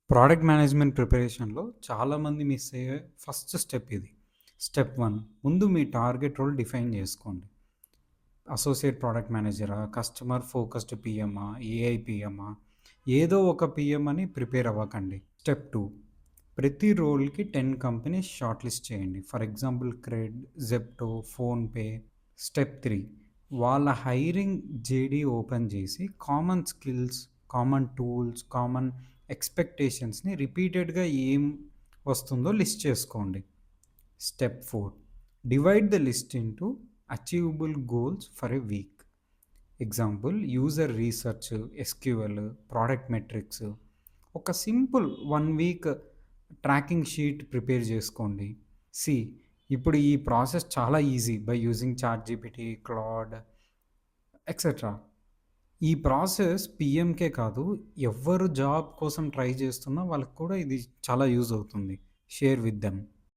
Product management ప్రిపరేషన్‌లో చాలామంది miss అయ్యే ఫస్ట్ స్టెప్ ఇది. స్టెప్ 1 ముందు మీ టార్గెట్ రోల్ డిఫైన్ చేసుకోండి. అసోసియేట్ ప్రోడక్ట్ మేనేజరా? కస్టమర్ ఫోకస్డ్ పీఎమా? ఏఐ పీఎమా? ఏదో ఒక పీఎం అని ప్రిపేర్ అవ్వకండి. స్టెప్ 2 ప్రతి రోల్‌కి 10 కంపెనీస్ షార్ట్ లిస్ట్ చేయండి. For example CRED, Zepto, PhonePe. Step 3 వాళ్ళ హైరింగ్ జేడీ ఓపెన్ చేసి common skills, common tools, common ఎక్స్‌పెక్టేషన్స్‌ని రిపీటెడ్‌గా ఏం వస్తుందో లిస్ట్ చేసుకోండి. Step 4 divide the list into achievable goals for a week. Example user research, SQL, product metrics. ఒక simple 1 week tracking sheet prepare చేసుకోండి. సి ఇప్పుడు ఈ ప్రాసెస్ చాలా easy by using ChatGPT, Claude etcetera. ఈ ప్రాసెస్ పీఎంకే కాదు, ఎవ్వరు జాబ్ కోసం ట్రై చేస్తున్నా వాళ్ళకి కూడా ఇది చాలా యూజ్ అవుతుంది. Share with them.